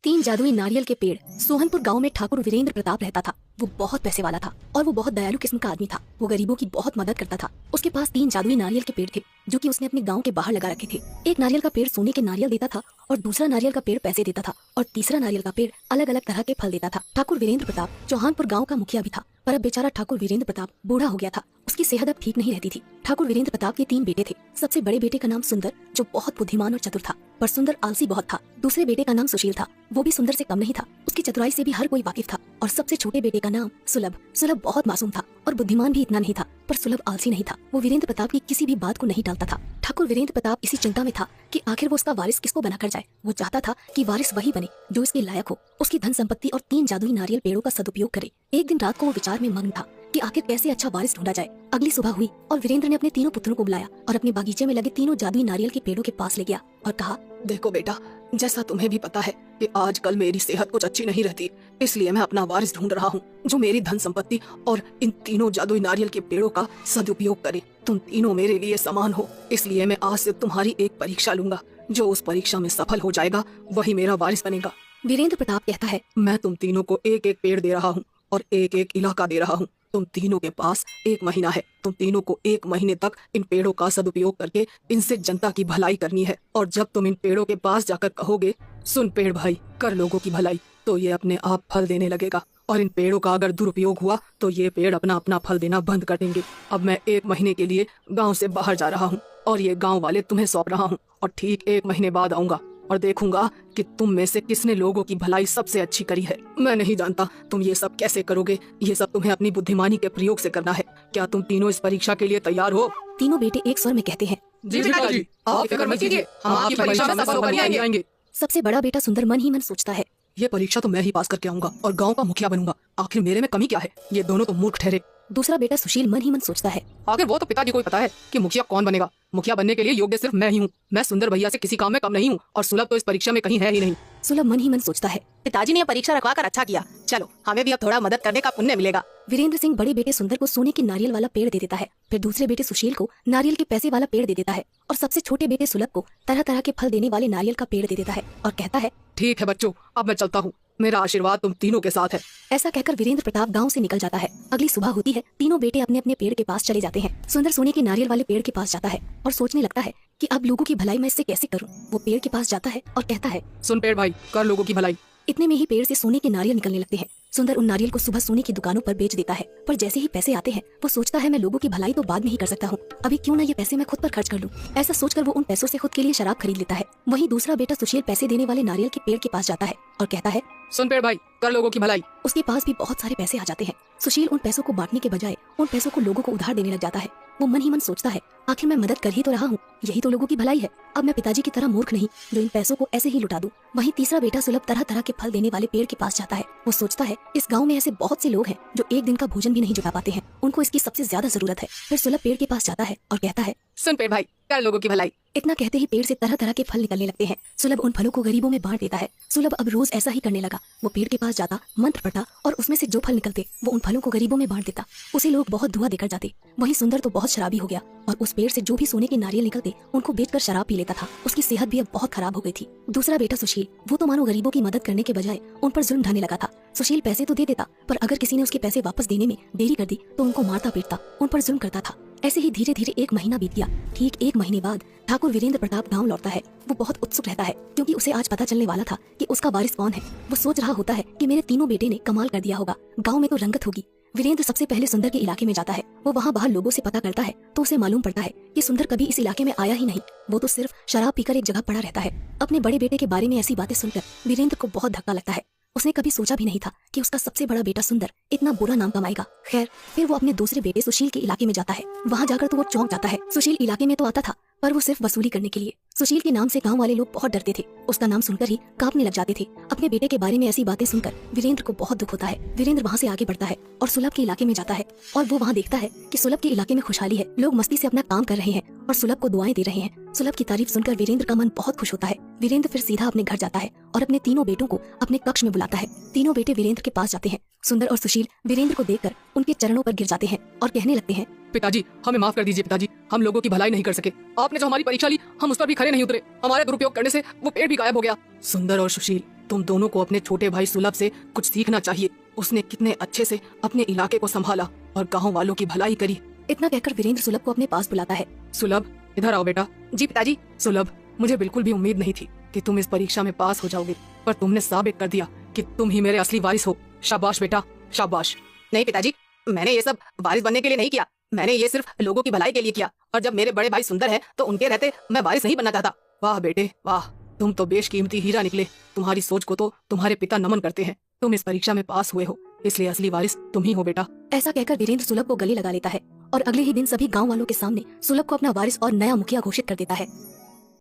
तीन जादुई नारियल के पेड़। सोहनपुर गांव में ठाकुर वीरेंद्र प्रताप रहता था। वो बहुत पैसे वाला था और वो बहुत दयालु किस्म का आदमी था। वो गरीबों की बहुत मदद करता था। उसके पास तीन जादुई नारियल के पेड़ थे जो कि उसने अपने गांव के बाहर लगा रखे थे। एक नारियल का पेड़ सोने के नारियल देता था और दूसरा नारियल का पेड़ पैसे देता था और तीसरा नारियल का पेड़ अलग अलग तरह के फल देता था। ठाकुर वीरेंद्र प्रताप चौहानपुर गाँव का मुखिया भी था, पर अब बेचारा ठाकुर वीरेंद्र प्रताप बूढ़ा हो गया था। उसकी सेहत अब ठीक नहीं रहती थी। ठाकुर वीरेंद्र प्रताप के तीन बेटे थे। सबसे बड़े बेटे का नाम सुंदर, जो बहुत बुद्धिमान और चतुर था, पर सुंदर आलसी बहुत था। दूसरे बेटे का नाम सुशील था, वो भी सुंदर से कम नहीं था। उसकी चतुराई से भी हर कोई वाकिफ था। और सबसे छोटे बेटे का नाम सुलभ। सुलभ बहुत मासूम था और बुद्धिमान भी इतना नहीं था, पर सुलभ आलसी नहीं था। वो वीरेंद्र प्रताप की किसी भी बात को नहीं टालता था। ठाकुर वीरेंद्र प्रताप इसी चिंता में था कि आखिर वो उसका वारिस किसको बनाकर जाए। वो चाहता था कि वारिस वही बने जो इसके लायक हो, उसकी धन संपत्ति और तीन जादुई नारियल पेड़ों का सदुपयोग करे। एक दिन रात को वो विचार में मग्न था कि आखिर कैसे अच्छा वारिस ढूंढा जाए। अगली सुबह हुई और वीरेंद्र ने अपने तीनों पुत्रों को बुलाया और अपने बागीचे में लगे तीनों जादुई नारियल के पेड़ों के पास ले गया और कहा, देखो बेटा, जैसा तुम्हें भी पता है कि आजकल मेरी सेहत कुछ अच्छी नहीं रहती, इसलिए मैं अपना वारिस ढूंढ रहा हूँ जो मेरी धन संपत्ति और इन तीनों जादुई नारियल के पेड़ों का सदुपयोग करे। तुम तीनों मेरे लिए समान हो, इसलिए मैं आज से तुम्हारी एक परीक्षा लूंगा। जो उस परीक्षा में सफल हो जाएगा वही मेरा वारिस बनेगा। वीरेंद्र प्रताप कहता है, मैं तुम तीनों को एक एक पेड़ दे रहा हूँ और एक एक इलाका दे रहा हूँ। तुम तीनों के पास 1 महीना है। तुम तीनों को 1 महीने तक इन पेड़ों का सदुपयोग करके इनसे जनता की भलाई करनी है। और जब तुम इन पेड़ों के पास जाकर कहोगे, सुन पेड़ भाई, कर लोगों की भलाई, तो ये अपने आप फल देने लगेगा। और इन पेड़ों का अगर दुरुपयोग हुआ तो ये पेड़ अपना अपना फल देना बंद कर देंगे। अब मैं 1 महीने के लिए गाँव से बाहर जा रहा हूँ और ये गाँव वाले तुम्हें सौंप रहा हूँ और ठीक 1 महीने बाद आऊंगा और देखूंगा कि तुम में से किसने लोगों की भलाई सबसे अच्छी करी है। मैं नहीं जानता तुम ये सब कैसे करोगे, ये सब तुम्हें अपनी बुद्धिमानी के प्रयोग से करना है। क्या तुम तीनों इस परीक्षा के लिए तैयार हो? तीनों बेटे एक स्वर में कहते हैं, जी पिताजी, आप फिक्र मत कीजिए, हम आपकी परीक्षा में सफल होकर ही आएंगे। सबसे बड़ा बेटा सुंदर मन ही मन सोचता है, ये परीक्षा तो मैं ही पास करके आऊंगा और गांव का मुखिया बनूंगा। आखिर मेरे में कमी क्या है? ये दोनों तो मूर्ख ठहरे। दूसरा बेटा सुशील मन ही मन सोचता है, आखिर वो तो पिताजी को ही पता है कि मुखिया कौन बनेगा। मुखिया बनने के लिए योग्य सिर्फ मैं ही हूँ। मैं सुंदर भैया से किसी काम में कम नहीं हूँ और सुलभ तो इस परीक्षा में कहीं है ही नहीं। सुलभ मन ही मन सोचता है, पिताजी ने यह परीक्षा रखवा कर अच्छा किया। चलो, हमें भी अब थोड़ा मदद करने का पुण्य मिलेगा। वीरेंद्र सिंह बड़े बेटे सुंदर को सोने के नारियल वाला पेड़ दे देता है। फिर दूसरे बेटे सुशील को नारियल के पैसे वाला पेड़ दे देता है और सबसे छोटे बेटे सुलभ को तरह तरह के फल देने वाले नारियल का पेड़ दे देता है और कहता है, ठीक है बच्चों, अब मैं चलता हूँ। मेरा आशीर्वाद तुम तीनों के साथ है। ऐसा कहकर वीरेंद्र प्रताप गांव से निकल जाता है। अगली सुबह होती है। तीनों बेटे अपने अपने पेड़ के पास चले जाते हैं। सुंदर सोने के नारियल वाले पेड़ के पास जाता है और सोचने लगता है कि अब लोगों की भलाई मैं इससे कैसे करूं। वो पेड़ के पास जाता है और कहता है, सुन पेड़ भाई, कर लोगों की भलाई। इतने में ही पेड़ से सोने के नारियल निकलने लगते हैं। सुंदर उन नारियल को सुबह सोने की दुकानों पर बेच देता है, पर जैसे ही पैसे आते हैं वो सोचता है, मैं लोगों की भलाई तो बाद में ही कर सकता हूँ, अभी क्यों ना ये पैसे मैं खुद पर खर्च कर लूँ। ऐसा सोचकर वो उन पैसों से खुद के लिए शराब खरीद लेता है। वहीं दूसरा बेटा सुशील पैसे देने वाले नारियल के पेड़ के पास जाता है और कहता है, सुन पेड़ भाई, कर लोगों की भलाई। उसके पास भी बहुत सारे पैसे आ जाते हैं। सुशील उन पैसों को बांटने के बजाय उन पैसों को लोगों को उधार देने लग जाता है। वो मन ही मन सोचता है, आखिर मैं मदद कर ही तो रहा हूँ, यही तो लोगों की भलाई है। अब मैं पिताजी की तरह मूर्ख नहीं जो इन पैसों को ऐसे ही लुटा दूं। वहीं तीसरा बेटा सुलभ तरह तरह के फल देने वाले पेड़ के पास जाता है। वो सोचता है, इस गांव में ऐसे बहुत से लोग हैं जो एक दिन का भोजन भी नहीं जुटा पाते हैं, उनको इसकी सबसे ज्यादा जरूरत है। फिर सुलभ पेड़ के पास जाता है और कहता है, सुन पेड़ भाई, कर लोगों की भलाई। इतना कहते ही पेड़ से तरह तरह के फल निकलने लगते हैं। सुलभ उन फलों को गरीबों में बांट देता है। सुलभ अब रोज ऐसा ही करने लगा। वो पेड़ के पास जाता, मंत्र पढ़ता और उसमें से जो फल निकलते वो उन फलों को गरीबों में बांट देता। उसे लोग बहुत दुआ देकर जाते। वहीं सुंदर तो बहुत शराबी हो गया और उस पेड़ से जो भी सोने के नारियल निकलते उनको बेचकर शराब पी लेता था। उसकी सेहत भी अब बहुत खराब हो गई थी। दूसरा बेटा सुशील, वो तो मानो गरीबों की मदद करने के बजाय उन पर जुल्म ढाने लगा था। सुशील पैसे तो दे देता, पर अगर किसी ने उसके पैसे वापस देने में देरी कर दी तो उनको मारता पीटता, उन पर जुल्म करता था। ऐसे ही धीरे धीरे 1 महीना बीत गया। ठीक 1 महीने बाद ठाकुर वीरेंद्र प्रताप गांव लौटता है। वो बहुत उत्सुक रहता है क्योंकि उसे आज पता चलने वाला था कि उसका वारिस कौन है। वो सोच रहा होता है कि मेरे तीनों बेटे ने कमाल कर दिया होगा, गांव में तो रंगत होगी। वीरेंद्र सबसे पहले सुंदर के इलाके में जाता है। वो वहाँ बाहर लोगों से पता करता है तो उसे मालूम पड़ता है कि सुंदर कभी इस इलाके में आया ही नहीं। वो तो सिर्फ शराब पीकर एक जगह पड़ा रहता है। अपने बड़े बेटे के बारे में ऐसी बातें सुनकर वीरेंद्र को बहुत धक्का लगता है। उसने कभी सोचा भी नहीं था कि उसका सबसे बड़ा बेटा सुंदर इतना बुरा नाम कमाएगा। खैर, फिर वो अपने दूसरे बेटे सुशील के इलाके में जाता है। वहाँ जाकर तो वो चौंक जाता है। सुशील इलाके में तो आता था, पर वो सिर्फ वसूली करने के लिए। सुशील के नाम से गांव वाले लोग बहुत डरते थे। उसका नाम सुनकर ही कांपने लग जाते थे। अपने बेटे के बारे में ऐसी बातें सुनकर वीरेंद्र को बहुत दुख होता है। वीरेंद्र वहाँ से आगे बढ़ता है और सुलभ के इलाके में जाता है और वो वहाँ देखता है कि सुलभ के इलाके में खुशहाली है। लोग मस्ती से अपना काम कर रहे हैं और सुलभ को दुआएं दे रहे हैं। सुलभ की तारीफ सुनकर वीरेंद्र का मन बहुत खुश होता है। वीरेंद्र फिर सीधा अपने घर जाता है और अपने तीनों बेटों को अपने कक्ष में बुलाता है। तीनों बेटे वीरेंद्र के पास जाते हैं। सुंदर और सुशील वीरेंद्र को देखकर उनके चरणों पर गिर जाते हैं और कहने लगते हैं, पिताजी, हमें माफ कर दीजिए पिताजी, हम लोगों की भलाई नहीं कर सके। आपने जो हमारी परीक्षा ली, हम उस पर भी खरे नहीं उतरे। हमारे दुरुपयोग करने से वो पेड़ भी गायब हो गया। सुंदर और सुशील, तुम दोनों को अपने छोटे भाई सुलभ से कुछ सीखना चाहिए। उसने कितने अच्छे से अपने इलाके को संभाला और गाँव वालों की भलाई करी। इतना कहकर वीरेंद्र सुलभ को अपने पास बुलाता है। सुलभ, इधर आओ बेटा। जी पिताजी। सुलभ, मुझे बिल्कुल भी उम्मीद नहीं थी कि तुम इस परीक्षा में पास हो जाओगे, पर तुमने साबित कर दिया कि तुम ही मेरे असली वारिस हो। शाबाश बेटा, शाबाश। नहीं पिताजी, मैंने ये सब वारिस बनने के लिए नहीं किया, मैंने ये सिर्फ लोगों की भलाई के लिए किया। और जब मेरे बड़े भाई सुंदर है तो उनके रहते मैं वारिस नहीं बनना चाहता। वाह बेटे वाह, तुम तो बेशकीमती हीरा निकले। तुम्हारी सोच को तो तुम्हारे पिता नमन करते हैं। तुम इस परीक्षा में पास हुए हो, इसलिए असली वारिस तुम ही हो बेटा। ऐसा कहकर वीरेंद्र सुलभ को गले लगा लेता है और अगले ही दिन सभी गांव वालों के सामने सुलभ को अपना वारिस और नया मुखिया घोषित कर देता है।